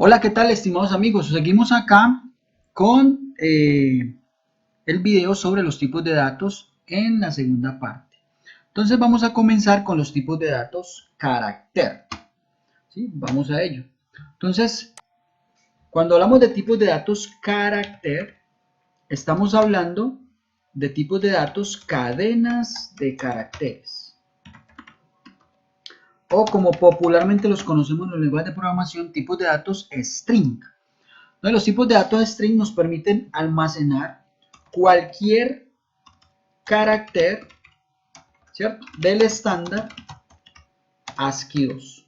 Hola, ¿qué tal, estimados amigos? Seguimos acá con el video sobre los tipos de datos en la segunda parte. Entonces vamos a comenzar con los tipos de datos carácter. ¿Sí? Vamos a ello. Entonces, cuando hablamos de tipos de datos carácter, estamos hablando de tipos de datos cadenas de caracteres. O como popularmente los conocemos en los lenguajes de programación, tipos de datos string. Entonces, los tipos de datos string nos permiten almacenar cualquier carácter, ¿cierto?, del estándar ASCII 2.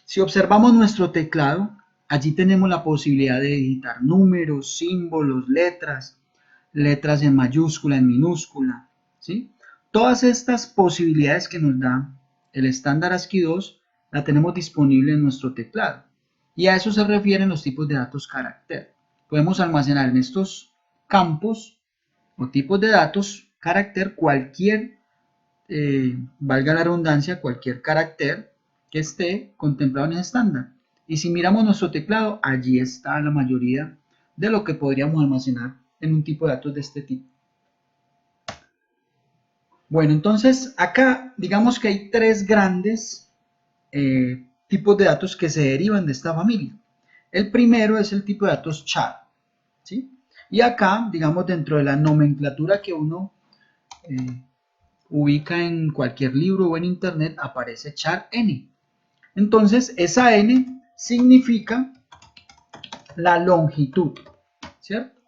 Si observamos nuestro teclado, allí tenemos la posibilidad de editar números, símbolos, letras en mayúscula, en minúscula, ¿sí? Todas estas posibilidades que nos da el estándar ASCII 2 la tenemos disponible en nuestro teclado. Y a eso se refieren los tipos de datos carácter. Podemos almacenar en estos campos o tipos de datos carácter cualquier, valga la redundancia, cualquier carácter que esté contemplado en el estándar. Y si miramos nuestro teclado, allí está la mayoría de lo que podríamos almacenar en un tipo de datos de este tipo. Bueno, entonces acá digamos que hay tres grandes tipos de datos que se derivan de esta familia. El primero es el tipo de datos char, ¿sí? Y acá, digamos, dentro de la nomenclatura que uno ubica en cualquier libro o en internet, aparece char n. Entonces, esa n significa la longitud, ¿cierto?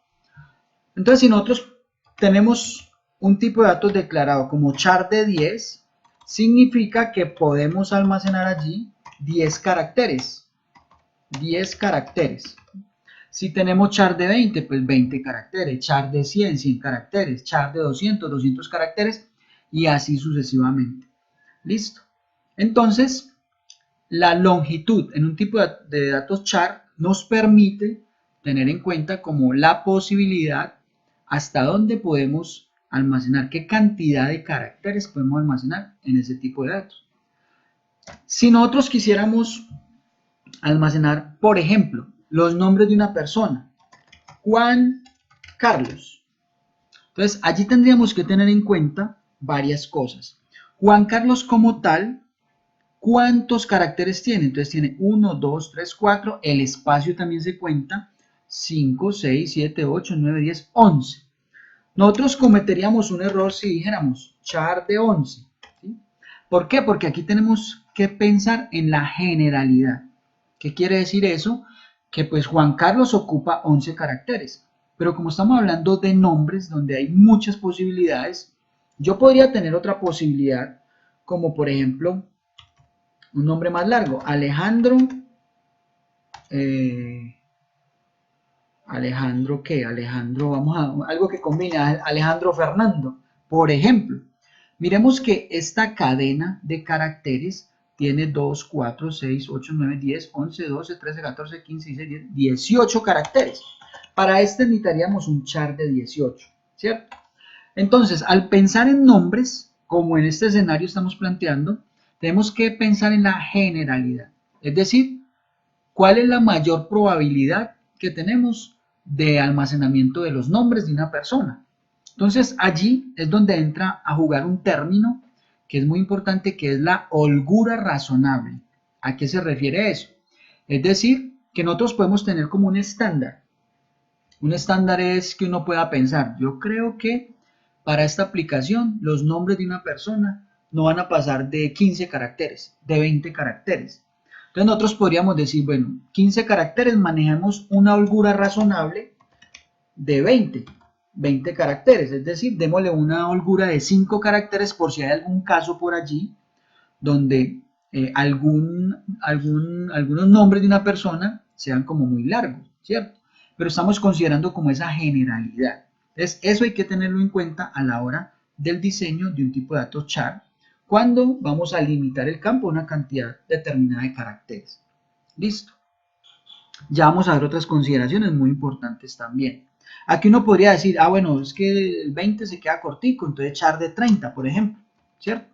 Entonces, si nosotros tenemos un tipo de datos declarado como char de 10, significa que podemos almacenar allí 10 caracteres. 10 caracteres. Si tenemos char de 20, pues 20 caracteres. Char de 100, 100 caracteres. Char de 200, 200 caracteres. Y así sucesivamente. Listo. Entonces, la longitud en un tipo de datos char nos permite tener en cuenta como la posibilidad hasta dónde podemos almacenar, qué cantidad de caracteres podemos almacenar en ese tipo de datos. Si nosotros quisiéramos almacenar, por ejemplo, los nombres de una persona, Juan Carlos. Entonces, allí tendríamos que tener en cuenta varias cosas. Juan Carlos como tal, ¿cuántos caracteres tiene? Entonces tiene 1, 2, 3, 4, el espacio también se cuenta, 5, 6, 7, 8, 9, 10, 11. Nosotros cometeríamos un error si dijéramos char de 11. ¿Sí? ¿Por qué? Porque aquí tenemos que pensar en la generalidad. ¿Qué quiere decir eso? Que pues Juan Carlos ocupa 11 caracteres. Pero como estamos hablando de nombres donde hay muchas posibilidades, yo podría tener otra posibilidad, como por ejemplo un nombre más largo, Alejandro, Alejandro qué, Alejandro, vamos a algo que combine, Alejandro Fernando, por ejemplo. Miremos que esta cadena de caracteres tiene 2, 4, 6, 8, 9, 10, 11, 12, 13, 14, 15, 16, 10, 18 caracteres. Para este necesitaríamos un char de 18, ¿cierto? Entonces, al pensar en nombres, como en este escenario estamos planteando, tenemos que pensar en la generalidad. Es decir, ¿cuál es la mayor probabilidad que tenemos de almacenamiento de los nombres de una persona? Entonces, allí es donde entra a jugar un término que es muy importante, que es la holgura razonable. ¿A qué se refiere eso? Es decir, que nosotros podemos tener como un estándar. Un estándar es que uno pueda pensar, yo creo que para esta aplicación los nombres de una persona no van a pasar de 15 caracteres, de 20 caracteres. Entonces nosotros podríamos decir, bueno, 15 caracteres, manejamos una holgura razonable de 20 caracteres, es decir, démosle una holgura de 5 caracteres por si hay algún caso por allí donde algunos nombres de una persona sean como muy largos, ¿cierto? Pero estamos considerando como esa generalidad. Entonces, eso hay que tenerlo en cuenta a la hora del diseño de un tipo de datos char cuando vamos a limitar el campo a una cantidad determinada de caracteres. Listo. Ya vamos a ver otras consideraciones muy importantes también. Aquí uno podría decir, ah, bueno, es que el 20 se queda cortico, entonces char de 30, por ejemplo, ¿cierto?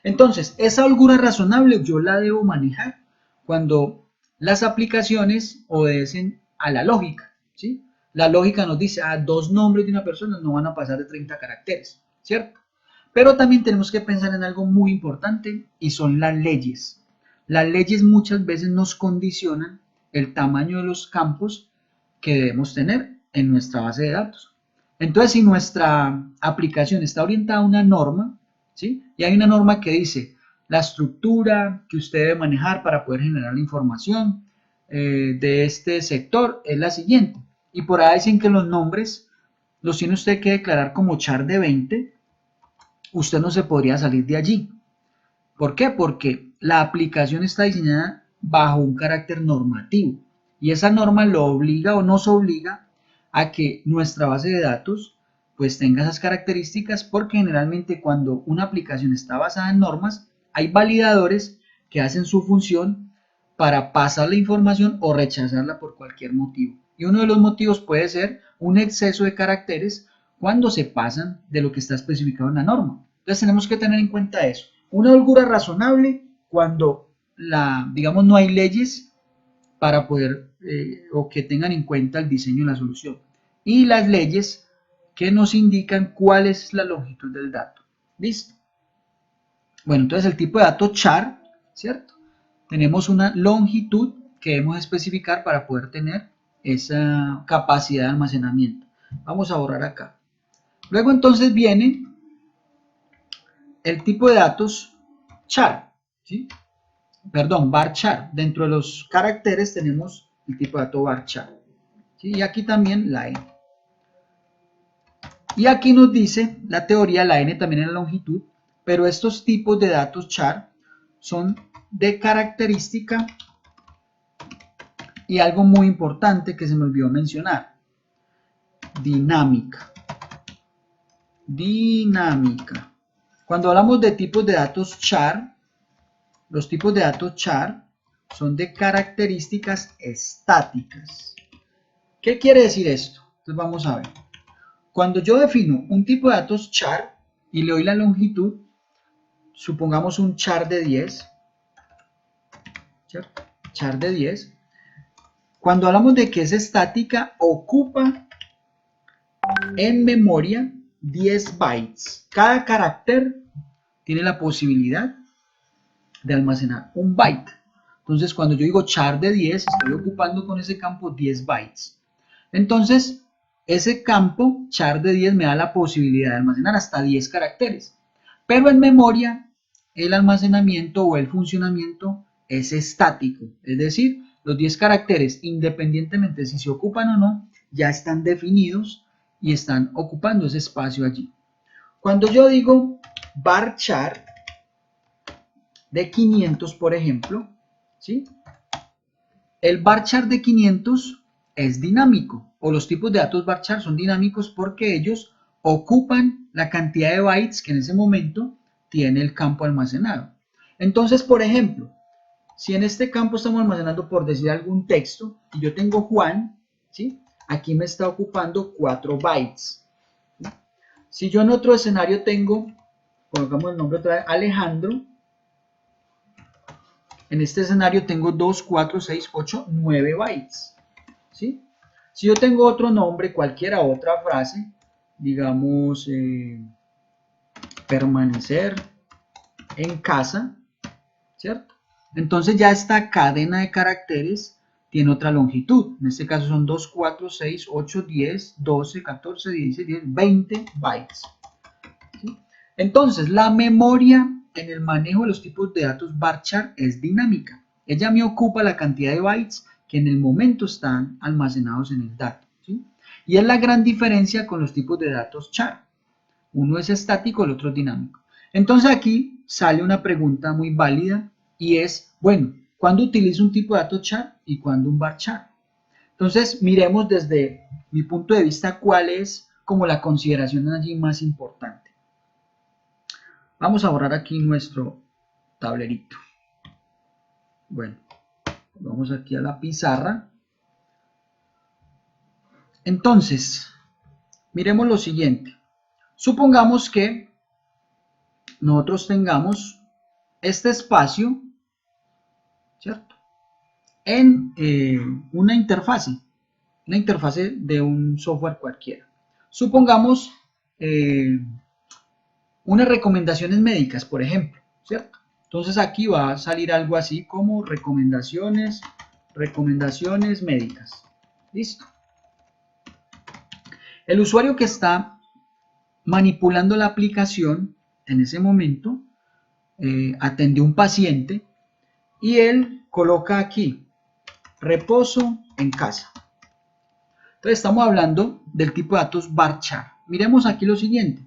Entonces, esa holgura razonable yo la debo manejar cuando Las aplicaciones obedecen a la lógica, ¿sí? La lógica nos dice, dos nombres de una persona no van a pasar de 30 caracteres, ¿cierto? Pero también tenemos que pensar en algo muy importante y son las leyes. Las leyes muchas veces nos condicionan el tamaño de los campos que debemos tener en nuestra base de datos. Entonces, si nuestra aplicación está orientada a una norma, ¿sí? Y hay una norma que dice la estructura que usted debe manejar para poder generar la información de este sector es la siguiente. Y por ahí dicen que los nombres los tiene usted que declarar como char de 20. Usted no se podría salir de allí. ¿Por qué? Porque la aplicación está diseñada bajo un carácter normativo y esa norma lo obliga o nos obliga a que nuestra base de datos pues tenga esas características, porque generalmente cuando una aplicación está basada en normas hay validadores que hacen su función para pasar la información o rechazarla por cualquier motivo, y uno de los motivos puede ser un exceso de caracteres cuando se pasan de lo que está especificado en la norma. Entonces tenemos que tener en cuenta eso. Una holgura razonable cuando digamos, no hay leyes para poder o que tengan en cuenta el diseño y la solución. Y las leyes que nos indican cuál es la longitud del dato. ¿Listo? Bueno, entonces el tipo de dato char, ¿cierto? Tenemos una longitud que debemos especificar para poder tener esa capacidad de almacenamiento. Vamos a borrar acá. Luego entonces viene el tipo de datos char, ¿sí? Perdón, varchar. Dentro de los caracteres tenemos el tipo de dato varchar, ¿sí? Y aquí también la n. Y aquí nos dice la teoría, la n también en la longitud, pero estos tipos de datos char son de característica y algo muy importante que se me olvidó mencionar: dinámica. Dinámica. Cuando hablamos de tipos de datos char, los tipos de datos char son de características estáticas. ¿Qué quiere decir esto? Entonces vamos a ver. Cuando yo defino un tipo de datos char y le doy la longitud, supongamos un char de 10, ¿cierto? Char de 10. Cuando hablamos de que es estática, ocupa en memoria 10 bytes. Cada carácter tiene la posibilidad de almacenar un byte. Entonces, cuando yo digo char de 10, estoy ocupando con ese campo 10 bytes. Entonces, ese campo char de 10 me da la posibilidad de almacenar hasta 10 caracteres. Pero en memoria, el almacenamiento o el funcionamiento es estático. Es decir, los 10 caracteres, independientemente si se ocupan o no, ya están definidos y están ocupando ese espacio allí. Cuando yo digo varchar de 500, por ejemplo, ¿sí? El varchar de 500 es dinámico, o los tipos de datos varchar son dinámicos porque ellos ocupan la cantidad de bytes que en ese momento tiene el campo almacenado. Entonces, por ejemplo, si en este campo estamos almacenando, por decir algún texto, y yo tengo Juan, ¿sí? Aquí me está ocupando 4 bytes. ¿Sí? Si yo en otro escenario tengo, colocamos el nombre otra vez, Alejandro, en este escenario tengo 2, 4, 6, 8, 9 bytes. ¿Sí? Si yo tengo otro nombre, cualquiera otra frase, digamos, permanecer en casa, ¿cierto? Entonces ya esta cadena de caracteres tiene otra longitud. En este caso son 2, 4, 6, 8, 10, 12, 14, 16, 10, 20 bytes. ¿Sí? Entonces la memoria en el manejo de los tipos de datos varchar es dinámica. Ella me ocupa la cantidad de bytes que en el momento están almacenados en el dato, ¿sí? Y es la gran diferencia con los tipos de datos char. Uno es estático, el otro es dinámico. Entonces aquí sale una pregunta muy válida y es, bueno, ¿cuándo utilizo un tipo de datos char y cuándo un varchar? Entonces miremos desde mi punto de vista cuál es como la consideración allí más importante. Vamos a borrar aquí nuestro tablerito. Bueno, vamos aquí a la pizarra. Entonces, miremos lo siguiente. Supongamos que nosotros tengamos este espacio, ¿cierto? en una interfase de un software cualquiera. Supongamos unas recomendaciones médicas, por ejemplo, ¿cierto? Entonces aquí va a salir algo así como recomendaciones médicas. Listo. El usuario que está manipulando la aplicación en ese momento atendió un paciente y él coloca aquí reposo en casa. Entonces estamos hablando del tipo de datos varchar. Miremos aquí lo siguiente.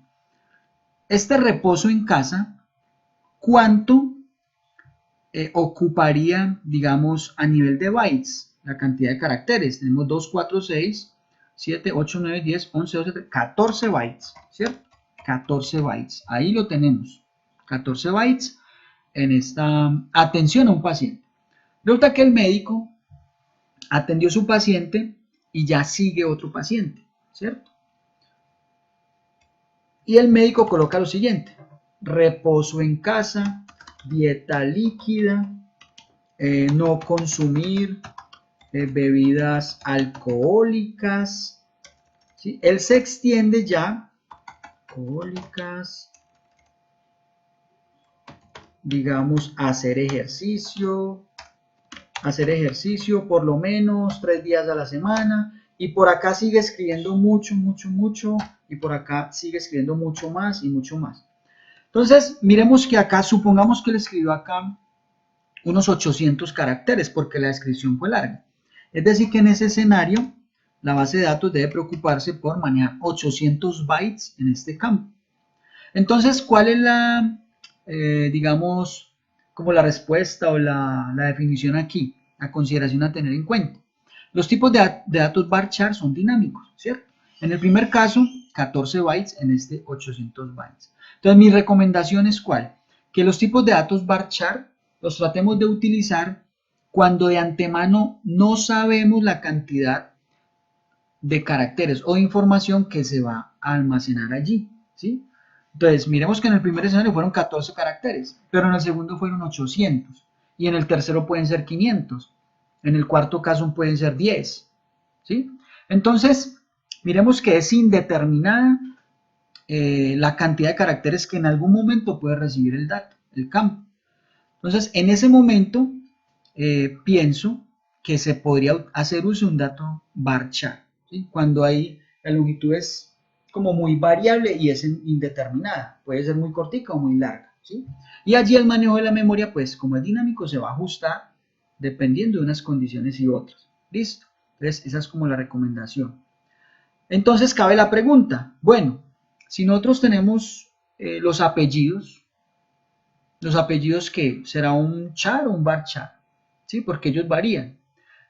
Este reposo en casa, ¿cuánto ocuparía, digamos, a nivel de bytes? La cantidad de caracteres. Tenemos 2, 4, 6, 7, 8, 9, 10, 11, 12, 14 bytes, ¿cierto? 14 bytes. Ahí lo tenemos. 14 bytes en esta atención a un paciente. Resulta que el médico atendió a su paciente y ya sigue otro paciente, ¿cierto? Y el médico coloca lo siguiente: reposo en casa, dieta líquida, no consumir bebidas alcohólicas, ¿sí? Él se extiende ya, alcohólicas, digamos, hacer ejercicio por lo menos 3 días a la semana, y por acá sigue escribiendo mucho, y por acá sigue escribiendo mucho más y mucho más. Entonces, miremos que acá, supongamos que le escribió acá unos 800 caracteres, porque la descripción fue larga. Es decir, que en ese escenario, la base de datos debe preocuparse por manejar 800 bytes en este campo. Entonces, ¿cuál es la, digamos, como la respuesta o la definición aquí, la consideración a tener en cuenta? Los tipos de datos varchar son dinámicos, ¿cierto? En el primer caso, 14 bytes, en este 800 bytes. Entonces, mi recomendación es ¿cuál? Que los tipos de datos varchar los tratemos de utilizar cuando de antemano no sabemos la cantidad de caracteres o información que se va a almacenar allí, ¿sí? Entonces, miremos que en el primer escenario fueron 14 caracteres, pero en el segundo fueron 800, y en el tercero pueden ser 500, en el cuarto caso pueden ser 10, ¿sí? Entonces, miremos que es indeterminada la cantidad de caracteres que en algún momento puede recibir el campo. Entonces, en ese momento, pienso que se podría hacer uso de un dato varchar, ¿sí? Cuando hay la longitud es como muy variable y es indeterminada, puede ser muy cortica o muy larga, ¿sí? Y allí el manejo de la memoria, pues como es dinámico, se va a ajustar dependiendo de unas condiciones y otras. ¿Listo? Entonces, esa es como la recomendación. Entonces, cabe la pregunta, bueno, si nosotros tenemos los apellidos que será un char o un varchar, ¿sí? Porque ellos varían.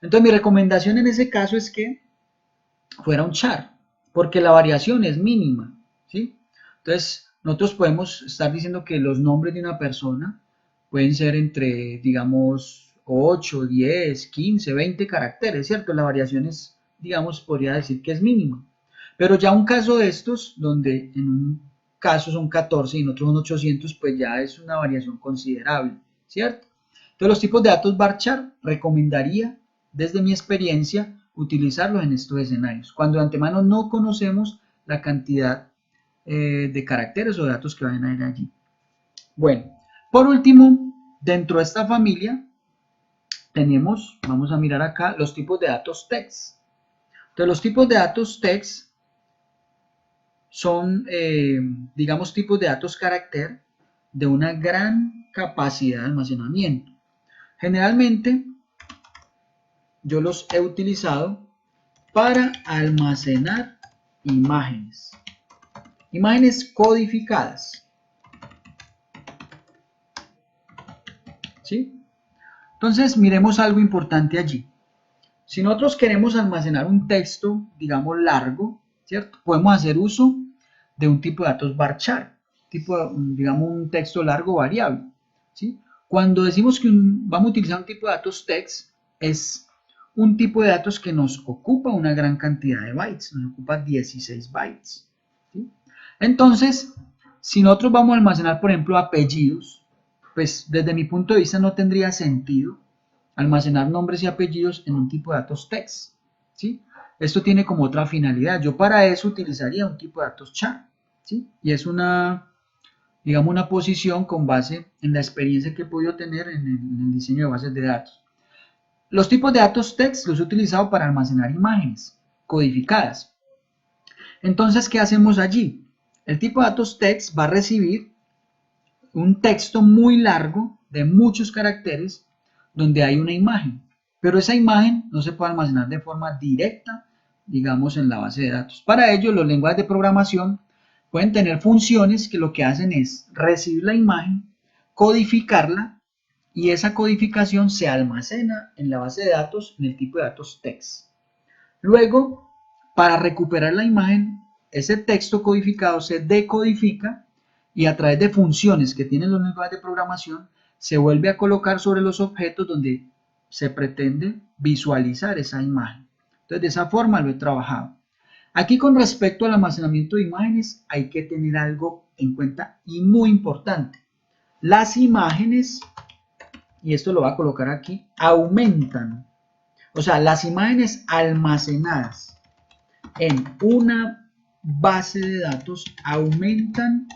Entonces mi recomendación en ese caso es que fuera un char, porque la variación es mínima, ¿sí? Entonces nosotros podemos estar diciendo que los nombres de una persona pueden ser entre, digamos, 8, 10, 15, 20 caracteres, ¿cierto? La variación es, digamos, podría decir que es mínima. Pero ya un caso de estos, donde en un caso son 14 y en otros son 800, pues ya es una variación considerable, ¿cierto? Entonces los tipos de datos varchar recomendaría, desde mi experiencia, utilizarlos en estos escenarios, cuando de antemano no conocemos la cantidad de caracteres o de datos que vayan a ir allí. Bueno, por último, dentro de esta familia tenemos, vamos a mirar acá, los tipos de datos text. Entonces los tipos de datos text son, digamos, tipos de datos carácter de una gran capacidad de almacenamiento. Generalmente, yo los he utilizado para almacenar imágenes. Imágenes codificadas. ¿Sí? Entonces, miremos algo importante allí. Si nosotros queremos almacenar un texto, digamos, largo, ¿cierto? Podemos hacer uso de un tipo de datos varchar, digamos, un texto largo variable, ¿sí? Cuando decimos que vamos a utilizar un tipo de datos text, es un tipo de datos que nos ocupa una gran cantidad de bytes, nos ocupa 16 bytes, ¿sí? Entonces, si nosotros vamos a almacenar, por ejemplo, apellidos, pues desde mi punto de vista no tendría sentido almacenar nombres y apellidos en un tipo de datos text, ¿sí? Esto tiene como otra finalidad. Yo para eso utilizaría un tipo de datos char, ¿sí? Y es una, digamos, una posición con base en la experiencia que he podido tener en el diseño de bases de datos. Los tipos de datos text los he utilizado para almacenar imágenes codificadas. Entonces, ¿qué hacemos allí? El tipo de datos text va a recibir un texto muy largo de muchos caracteres donde hay una imagen, pero esa imagen no se puede almacenar de forma directa, digamos, en la base de datos. Para ello, los lenguajes de programación pueden tener funciones que lo que hacen es recibir la imagen, codificarla, y esa codificación se almacena en la base de datos en el tipo de datos text. Luego, para recuperar la imagen, ese texto codificado se decodifica y a través de funciones que tienen los lenguajes de programación se vuelve a colocar sobre los objetos donde se pretende visualizar esa imagen. Entonces, de esa forma lo he trabajado. Aquí con respecto al almacenamiento de imágenes hay que tener algo en cuenta y muy importante. Las imágenes, y esto lo voy a colocar aquí, aumentan. O sea, las imágenes almacenadas en una base de datos aumentan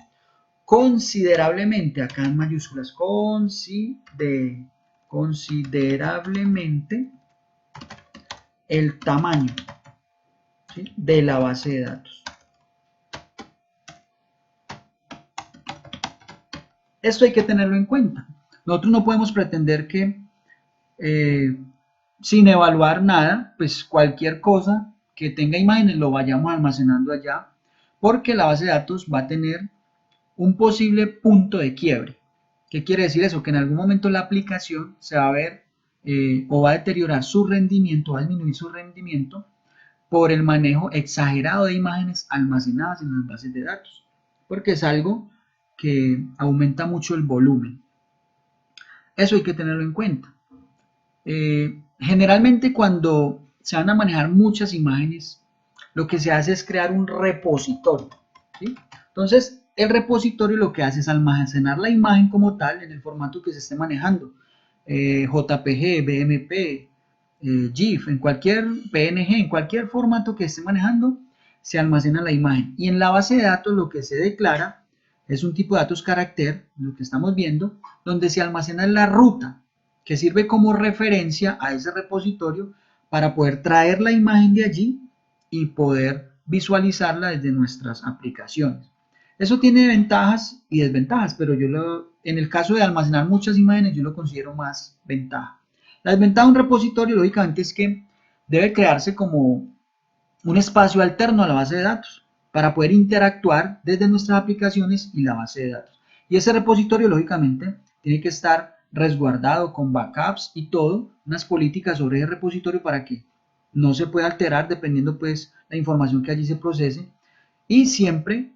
considerablemente, acá en mayúsculas, considerablemente el tamaño, ¿sí?, de la base de datos. Esto hay que tenerlo en cuenta. Nosotros no podemos pretender que sin evaluar nada, pues cualquier cosa que tenga imágenes lo vayamos almacenando allá, porque la base de datos va a tener un posible punto de quiebre. ¿Qué quiere decir eso? Que en algún momento la aplicación se va a ver o va a deteriorar su rendimiento, va a disminuir su rendimiento por el manejo exagerado de imágenes almacenadas en las bases de datos, porque es algo que aumenta mucho el volumen. Eso hay que tenerlo en cuenta. Generalmente cuando se van a manejar muchas imágenes, lo que se hace es crear un repositorio, ¿sí? Entonces, el repositorio lo que hace es almacenar la imagen como tal en el formato que se esté manejando. JPG, BMP, GIF, en cualquier PNG, en cualquier formato que esté manejando, se almacena la imagen. Y en la base de datos lo que se declara es un tipo de datos carácter, lo que estamos viendo, donde se almacena la ruta, que sirve como referencia a ese repositorio para poder traer la imagen de allí y poder visualizarla desde nuestras aplicaciones. Eso tiene ventajas y desventajas, pero en el caso de almacenar muchas imágenes yo lo considero más ventaja. La desventaja de un repositorio, lógicamente, es que debe crearse como un espacio alterno a la base de datos para poder interactuar desde nuestras aplicaciones y la base de datos. Y ese repositorio, lógicamente, tiene que estar resguardado con backups y todo, unas políticas sobre ese repositorio para que no se pueda alterar dependiendo pues la información que allí se procese y siempre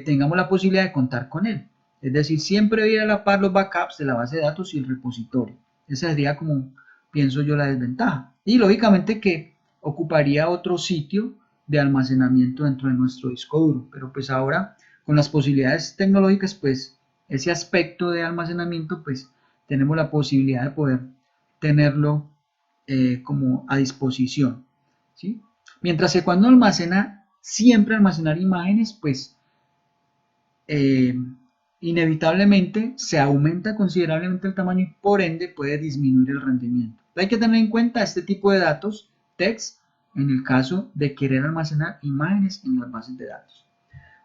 tengamos la posibilidad de contar con él. Es decir, siempre ir a la par los backups de la base de datos y el repositorio. Esa sería como pienso yo la desventaja. Y lógicamente que ocuparía otro sitio de almacenamiento dentro de nuestro disco duro. Pero pues ahora con las posibilidades tecnológicas pues ese aspecto de almacenamiento pues tenemos la posibilidad de poder tenerlo como a disposición, ¿sí? Mientras que cuando almacena, siempre almacenar imágenes, pues inevitablemente se aumenta considerablemente el tamaño y por ende puede disminuir el rendimiento. Hay que tener en cuenta este tipo de datos, text, en el caso de querer almacenar imágenes en las bases de datos.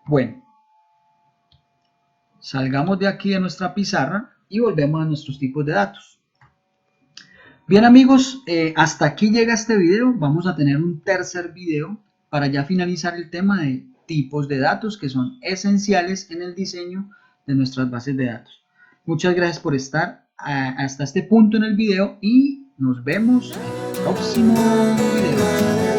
Bueno, salgamos de aquí de nuestra pizarra y volvemos a nuestros tipos de datos. Bien amigos, hasta aquí llega este video. Vamos a tener un tercer video para ya finalizar el tema de tipos de datos que son esenciales en el diseño de nuestras bases de datos. Muchas gracias por estar hasta este punto en el video y nos vemos en el próximo video.